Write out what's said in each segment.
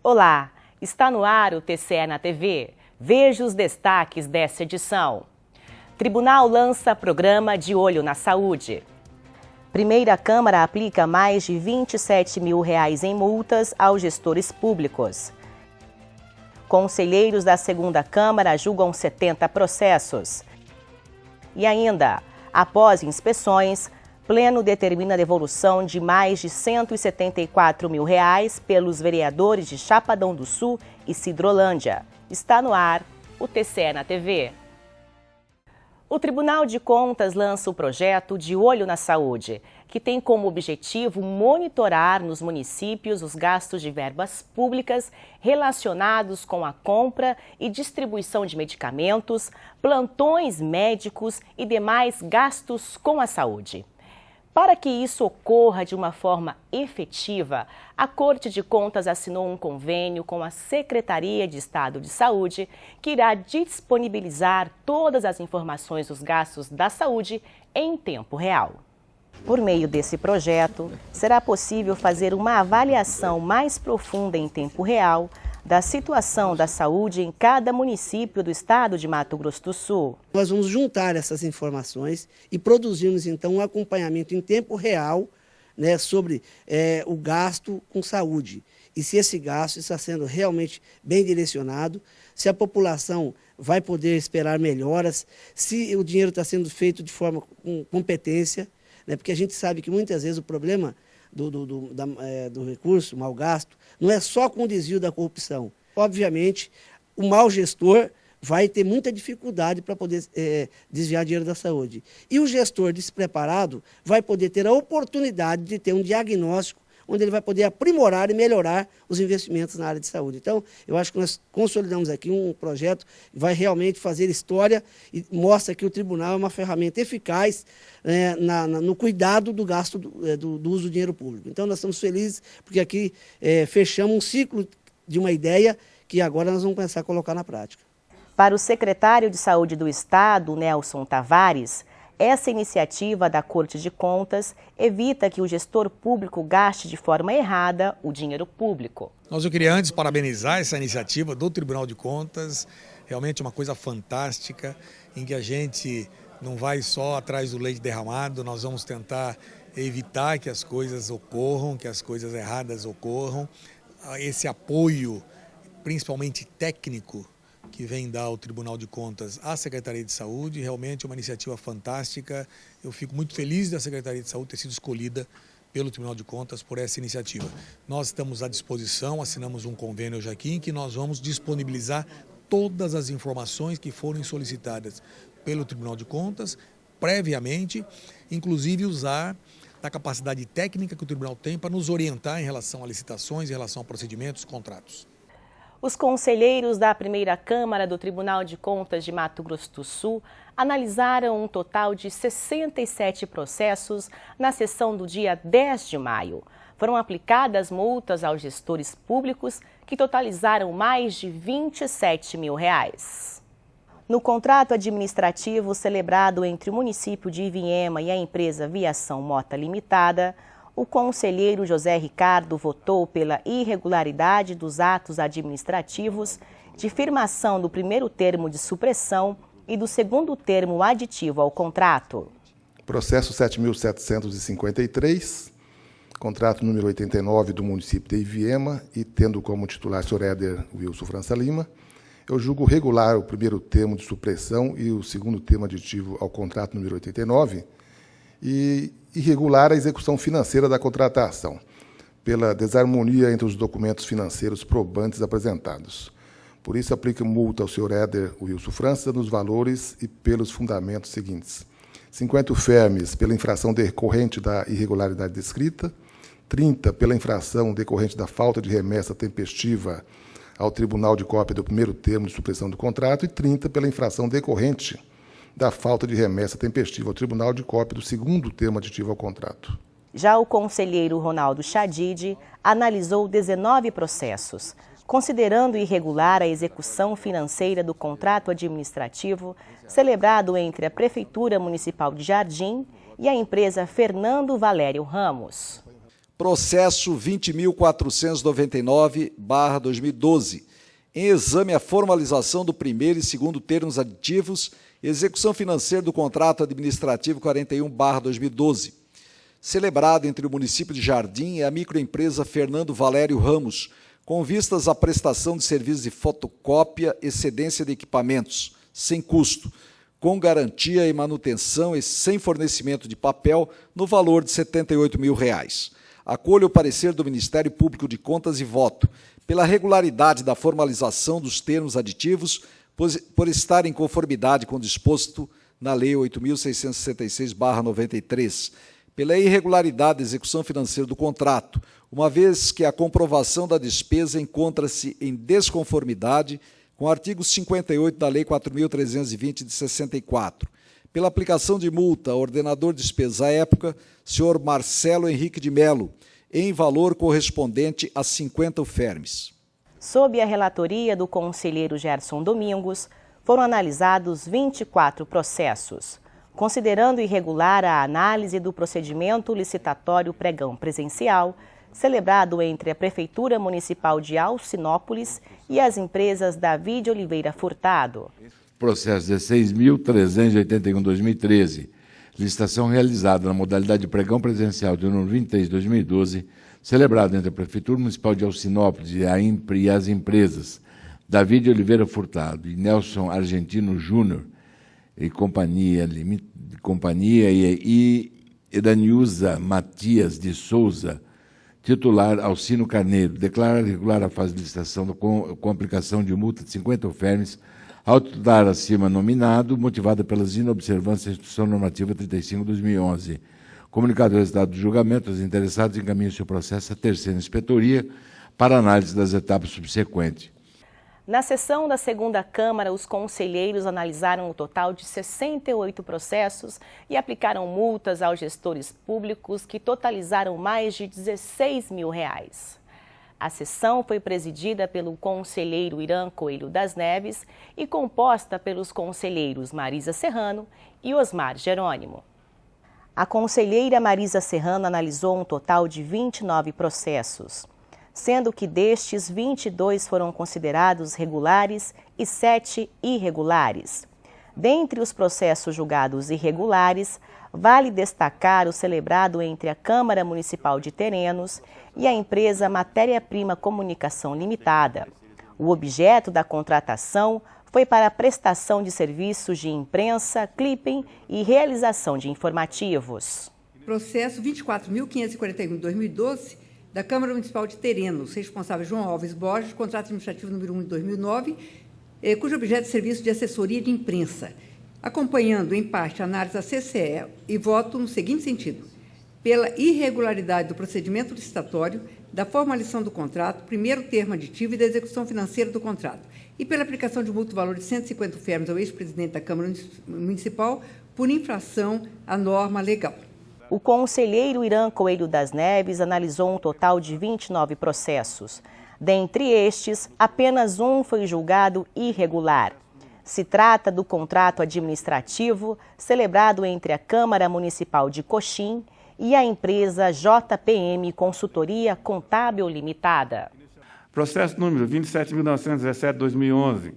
Olá, está no ar o TCE na TV. Veja os destaques desta edição. Tribunal lança programa de olho na saúde. Primeira Câmara aplica mais de R$27 mil em multas aos gestores públicos. Conselheiros da Segunda Câmara julgam 70 processos. E ainda, após inspeções, Pleno determina a devolução de mais de R$174 mil pelos vereadores de Chapadão do Sul e Sidrolândia. Está no ar o TCE na TV. O Tribunal de Contas lança o projeto De Olho na Saúde, que tem como objetivo monitorar nos municípios os gastos de verbas públicas relacionados com a compra e distribuição de medicamentos, plantões médicos e demais gastos com a saúde. Para que isso ocorra de uma forma efetiva, a Corte de Contas assinou um convênio com a Secretaria de Estado de Saúde, que irá disponibilizar todas as informações dos gastos da saúde em tempo real. Por meio desse projeto, será possível fazer uma avaliação mais profunda em tempo real da situação da saúde em cada município do estado de Mato Grosso do Sul. Nós vamos juntar essas informações e produzirmos, então, um acompanhamento em tempo real, né, sobre o gasto com saúde. E se esse gasto está sendo realmente bem direcionado, se a população vai poder esperar melhoras, se o dinheiro está sendo feito de forma com competência, né, porque a gente sabe que muitas vezes o problema do recurso mal gasto não é só com o desvio da corrupção. Obviamente, o mau gestor vai ter muita dificuldade para poder desviar dinheiro da saúde. E o gestor despreparado vai poder ter a oportunidade de ter um diagnóstico onde ele vai poder aprimorar e melhorar os investimentos na área de saúde. Então, eu acho que nós consolidamos aqui um projeto que vai realmente fazer história e mostra que o tribunal é uma ferramenta eficaz no cuidado do gasto do uso do dinheiro público. Então, nós estamos felizes porque aqui fechamos um ciclo de uma ideia que agora nós vamos começar a colocar na prática. Para o secretário de Saúde do Estado, Nelson Tavares, essa iniciativa da Corte de Contas evita que o gestor público gaste de forma errada o dinheiro público. Eu queria antes parabenizar essa iniciativa do Tribunal de Contas, realmente uma coisa fantástica, em que a gente não vai só atrás do leite derramado, nós vamos tentar evitar que as coisas ocorram, que as coisas erradas ocorram. Esse apoio, principalmente técnico, que vem dar o Tribunal de Contas à Secretaria de Saúde, realmente uma iniciativa fantástica. Eu fico muito feliz da Secretaria de Saúde ter sido escolhida pelo Tribunal de Contas por essa iniciativa. Nós estamos à disposição, assinamos um convênio hoje aqui, em que nós vamos disponibilizar todas as informações que forem solicitadas pelo Tribunal de Contas, previamente, inclusive usar da capacidade técnica que o Tribunal tem para nos orientar em relação a licitações, em relação a procedimentos, contratos. Os conselheiros da Primeira Câmara do Tribunal de Contas de Mato Grosso do Sul analisaram um total de 67 processos na sessão do dia 10 de maio. Foram aplicadas multas aos gestores públicos que totalizaram mais de R$27 mil. No contrato administrativo celebrado entre o município de Ivinhema e a empresa Viação Mota Limitada, o conselheiro José Ricardo votou pela irregularidade dos atos administrativos de firmação do primeiro termo de supressão e do segundo termo aditivo ao contrato. Processo 7.753, contrato número 89 do município de Ivinhema e tendo como titular o Sr. Éder Wilson França Lima, eu julgo regular o primeiro termo de supressão e o segundo termo aditivo ao contrato número 89 e irregular a execução financeira da contratação, pela desarmonia entre os documentos financeiros probantes apresentados. Por isso, aplica multa ao Sr. Éder Wilson França nos valores e pelos fundamentos seguintes: 50 UFERMES pela infração decorrente da irregularidade descrita, 30 pela infração decorrente da falta de remessa tempestiva ao Tribunal de cópia do primeiro termo de supressão do contrato e 30 pela infração decorrente da falta de remessa tempestiva ao Tribunal de cópia do segundo termo aditivo ao contrato. Já o conselheiro Ronaldo Chadid analisou 19 processos, considerando irregular a execução financeira do contrato administrativo celebrado entre a Prefeitura Municipal de Jardim e a empresa Fernando Valério Ramos. Processo 20.499/2012, em exame a formalização do primeiro e segundo termos aditivos e execução financeira do contrato administrativo 41/2012, celebrado entre o município de Jardim e a microempresa Fernando Valério Ramos, com vistas à prestação de serviços de fotocópia e cedência de equipamentos, sem custo, com garantia e manutenção e sem fornecimento de papel, no valor de R$ 78 mil. Acolho o parecer do Ministério Público de Contas e voto pela regularidade da formalização dos termos aditivos, por estar em conformidade com o disposto na Lei 8.666/93, pela irregularidade da execução financeira do contrato, uma vez que a comprovação da despesa encontra-se em desconformidade com o artigo 58 da Lei 4.320 de 64, pela aplicação de multa ao ordenador de despesas à época, senhor Marcelo Henrique de Melo, em valor correspondente a 50 UFERMs. Sob a relatoria do conselheiro Gerson Domingos, foram analisados 24 processos, considerando irregular a análise do procedimento licitatório pregão presencial, celebrado entre a Prefeitura Municipal de Alcinópolis e as empresas Davi Oliveira Furtado. Processo 16.381/2013, licitação realizada na modalidade de pregão presencial de número 23/2012, celebrado entre a Prefeitura Municipal de Alcinópolis e as empresas Davi Oliveira Furtado e Nelson Argentino Júnior e companhia e Edaniusa Matias de Souza, titular Alcino Carneiro, declara irregular a fase de licitação com aplicação de multa de 50 UFERMs ao titular acima nominado, motivada pelas inobservâncias da Instituição Normativa 35/2011. Comunicado o resultado do julgamento, os interessados encaminham seu processo à terceira inspetoria para análise das etapas subsequentes. Na sessão da segunda Câmara, os conselheiros analisaram um total de 68 processos e aplicaram multas aos gestores públicos que totalizaram mais de R$ 16 mil. A sessão foi presidida pelo conselheiro Irã Coelho das Neves e composta pelos conselheiros Marisa Serrano e Osmar Jerônimo. A conselheira Marisa Serrano analisou um total de 29 processos, sendo que destes 22 foram considerados regulares e 7 irregulares. Dentre os processos julgados irregulares, vale destacar o celebrado entre a Câmara Municipal de Terenos e a empresa Matéria-Prima Comunicação Limitada. O objeto da contratação foi para a prestação de serviços de imprensa, clipping e realização de informativos. Processo 24.541/2012 da Câmara Municipal de Terenos, responsável João Alves Borges, contrato administrativo número 1 de 2009, cujo objeto é serviço de assessoria de imprensa, acompanhando, em parte, a análise da CCE e voto no seguinte sentido: pela irregularidade do procedimento licitatório, da formalização do contrato, primeiro termo aditivo e da execução financeira do contrato, e pela aplicação de multa no valor de 150 UFERMs ao ex-presidente da Câmara Municipal por infração à norma legal. O conselheiro Irã Coelho das Neves analisou um total de 29 processos. Dentre estes, apenas um foi julgado irregular. Se trata do contrato administrativo celebrado entre a Câmara Municipal de Coxim e a empresa JPM Consultoria Contábil Limitada. Processo número 27.917/2011.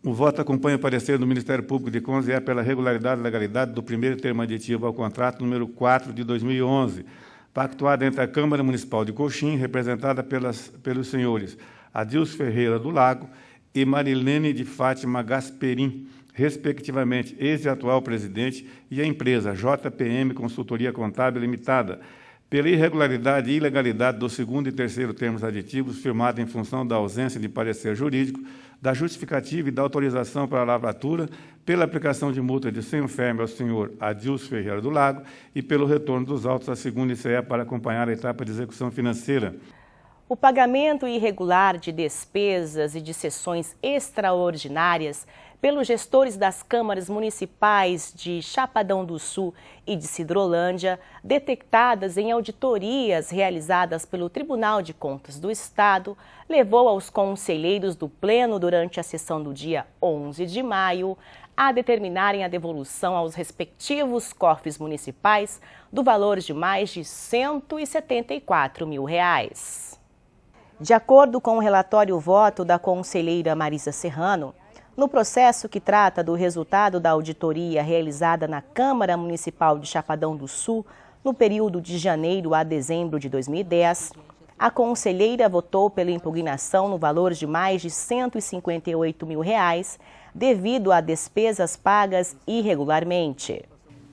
O voto acompanha o parecer do Ministério Público de Contas e é pela regularidade e legalidade do primeiro termo aditivo ao contrato número 4 de 2011, pactuado entre a Câmara Municipal de Coxim, representada pelos senhores Adilson Ferreira do Lago e Marilene de Fátima Gasperim, respectivamente, ex e atual presidente, e a empresa JPM Consultoria Contábil Limitada, pela irregularidade e ilegalidade do segundo e terceiro termos aditivos, firmado em função da ausência de parecer jurídico, da justificativa e da autorização para a lavratura, pela aplicação de multa de 100 UFERMs ao senhor Adilson Ferreira do Lago e pelo retorno dos autos à segunda ICE para acompanhar a etapa de execução financeira. O pagamento irregular de despesas e de sessões extraordinárias pelos gestores das câmaras municipais de Chapadão do Sul e de Sidrolândia, detectadas em auditorias realizadas pelo Tribunal de Contas do Estado, levou aos conselheiros do Pleno durante a sessão do dia 11 de maio a determinarem a devolução aos respectivos cofres municipais do valor de mais de R$ 174 mil. De acordo com o relatório voto da conselheira Marisa Serrano, no processo que trata do resultado da auditoria realizada na Câmara Municipal de Chapadão do Sul, no período de janeiro a dezembro de 2010, a conselheira votou pela impugnação no valor de mais de R$ 158 mil, devido a despesas pagas irregularmente.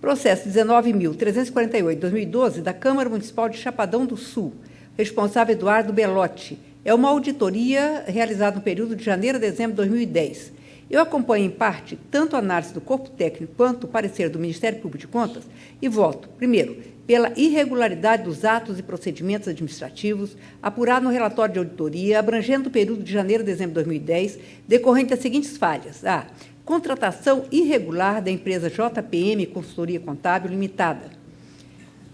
Processo 19.348/2012 da Câmara Municipal de Chapadão do Sul, responsável Eduardo Belotti, é uma auditoria realizada no período de janeiro a dezembro de 2010. Eu acompanho, em parte, tanto a análise do corpo técnico quanto o parecer do Ministério Público de Contas e voto, primeiro, pela irregularidade dos atos e procedimentos administrativos apurado no relatório de auditoria abrangendo o período de janeiro a dezembro de 2010, decorrente das seguintes falhas. A. Contratação irregular da empresa JPM Consultoria Contábil Limitada.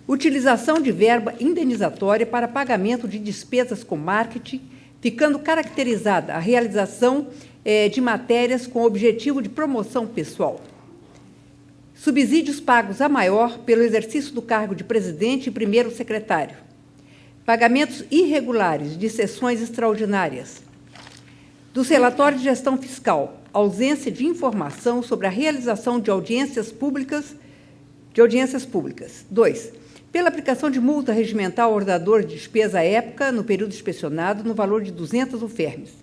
Utilização de verba indenizatória para pagamento de despesas com marketing, ficando caracterizada a realização de matérias com objetivo de promoção pessoal. Subsídios pagos a maior pelo exercício do cargo de presidente e primeiro secretário. Pagamentos irregulares de sessões extraordinárias. Dos relatórios de gestão fiscal, ausência de informação sobre a realização de audiências públicas. 2. Pela aplicação de multa regimental ao ordenador de despesa à época, no período inspecionado, no valor de 200 UFERMs.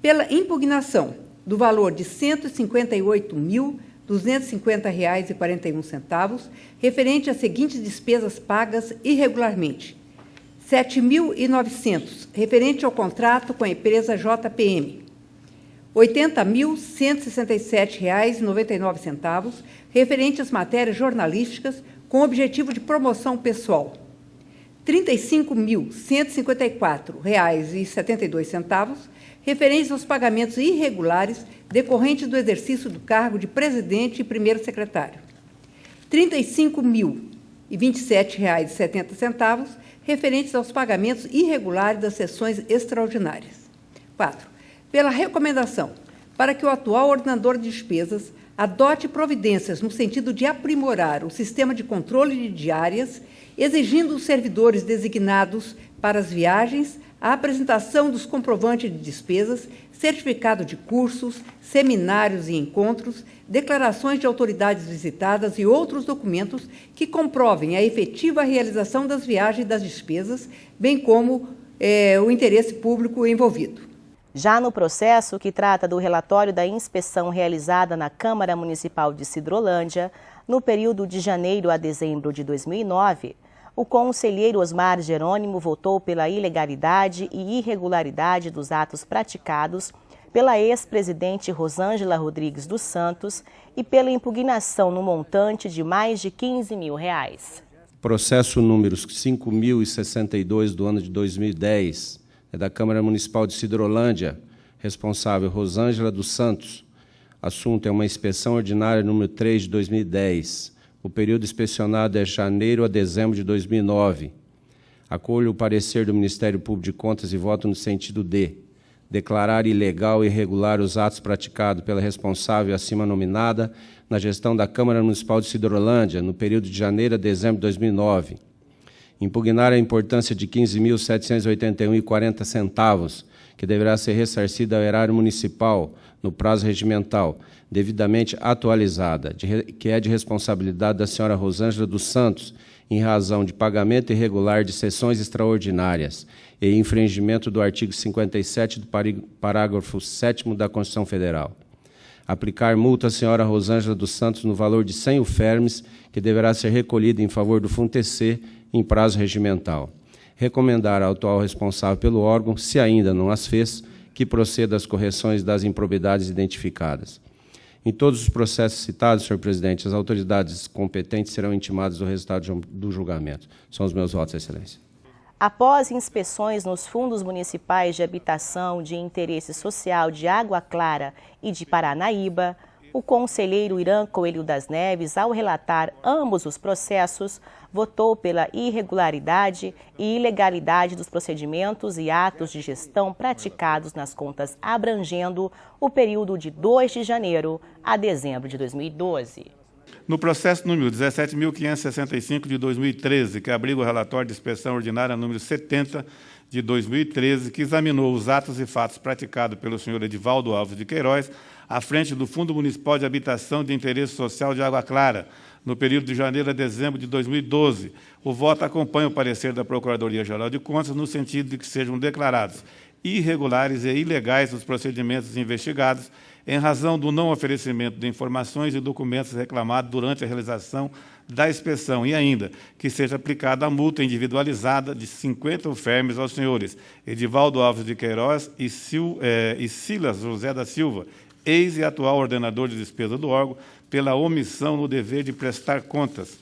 Pela impugnação do valor de R$ 158.250,41, referente às seguintes despesas pagas irregularmente. R$ 7.900, referente ao contrato com a empresa JPM. R$ 80.167,99, referente às matérias jornalísticas com objetivo de promoção pessoal. R$ 35.154,72, referentes aos pagamentos irregulares decorrentes do exercício do cargo de presidente e primeiro secretário. R$ 35.027,70, referentes aos pagamentos irregulares das sessões extraordinárias. 4. Pela recomendação para que o atual ordenador de despesas adote providências no sentido de aprimorar o sistema de controle de diárias, exigindo os servidores designados para as viagens a apresentação dos comprovantes de despesas, certificado de cursos, seminários e encontros, declarações de autoridades visitadas e outros documentos que comprovem a efetiva realização das viagens e das despesas, bem como o interesse público envolvido. Já no processo que trata do relatório da inspeção realizada na Câmara Municipal de Sidrolândia, no período de janeiro a dezembro de 2009, o conselheiro Osmar Jerônimo votou pela ilegalidade e irregularidade dos atos praticados pela ex-presidente Rosângela Rodrigues dos Santos e pela impugnação no montante de mais de R$ 15 mil. Processo número 5.062 do ano de 2010, é da Câmara Municipal de Sidrolândia, responsável Rosângela dos Santos. Assunto é uma inspeção ordinária número 3 de 2010. O período inspecionado é janeiro a dezembro de 2009. Acolho o parecer do Ministério Público de Contas e voto no sentido de declarar ilegal e irregular os atos praticados pela responsável acima nominada na gestão da Câmara Municipal de Sidrolândia, no período de janeiro a dezembro de 2009. Impugnar a importância de R$ 15.781,40, que deverá ser ressarcida ao erário municipal no prazo regimental, devidamente atualizada, que é de responsabilidade da senhora Rosângela dos Santos, em razão de pagamento irregular de sessões extraordinárias e infringimento do artigo 57 do parágrafo 7º da Constituição Federal. Aplicar multa à senhora Rosângela dos Santos no valor de 100 UFERMs, que deverá ser recolhida em favor do FUNTC em prazo regimental. Recomendar ao atual responsável pelo órgão, se ainda não as fez, que proceda às correções das improbidades identificadas. Em todos os processos citados, senhor presidente, as autoridades competentes serão intimadas do resultado do julgamento. São os meus votos, excelência. Após inspeções nos fundos municipais de habitação de interesse social de Água Clara e de Paranaíba, o conselheiro Irã Coelho das Neves, ao relatar ambos os processos, votou pela irregularidade e ilegalidade dos procedimentos e atos de gestão praticados nas contas abrangendo o período de 2 de janeiro a dezembro de 2012. No processo número 17.565 de 2013, que abriga o relatório de inspeção ordinária número 70 de 2013, que examinou os atos e fatos praticados pelo senhor Edivaldo Alves de Queiroz, à frente do Fundo Municipal de Habitação de Interesse Social de Água Clara, no período de janeiro a dezembro de 2012. O voto acompanha o parecer da Procuradoria-Geral de Contas no sentido de que sejam declarados irregulares e ilegais os procedimentos investigados em razão do não oferecimento de informações e documentos reclamados durante a realização da inspeção e ainda que seja aplicada a multa individualizada de 50 UFERMs aos senhores Edivaldo Alves de Queiroz e Silas José da Silva, ex e atual ordenador de despesa do órgão, pela omissão no dever de prestar contas.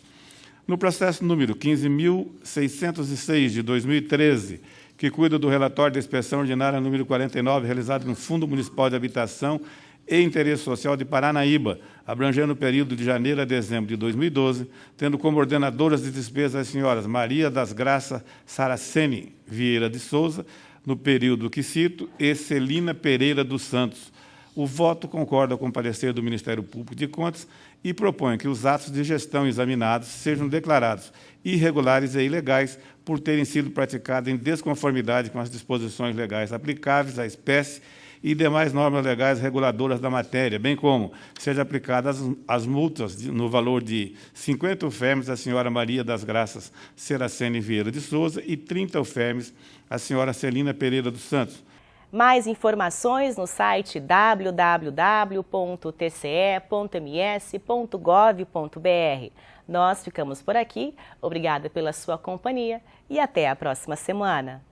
No processo número 15.606 de 2013, que cuida do relatório da inspeção ordinária número 49, realizado no Fundo Municipal de Habitação e Interesse Social de Paranaíba, abrangendo o período de janeiro a dezembro de 2012, tendo como ordenadoras de despesas as senhoras Maria das Graças Saraceni Vieira de Souza, no período que cito, e Celina Pereira dos Santos. O voto concorda com o parecer do Ministério Público de Contas e propõe que os atos de gestão examinados sejam declarados irregulares e ilegais por terem sido praticados em desconformidade com as disposições legais aplicáveis à espécie e demais normas legais reguladoras da matéria, bem como sejam aplicadas as multas no valor de 50 UFERMs à senhora Maria das Graças Seracene Vieira de Souza e 30 UFERMs à senhora Celina Pereira dos Santos. Mais informações no site www.tce.ms.gov.br. Nós ficamos por aqui. Obrigada pela sua companhia e até a próxima semana.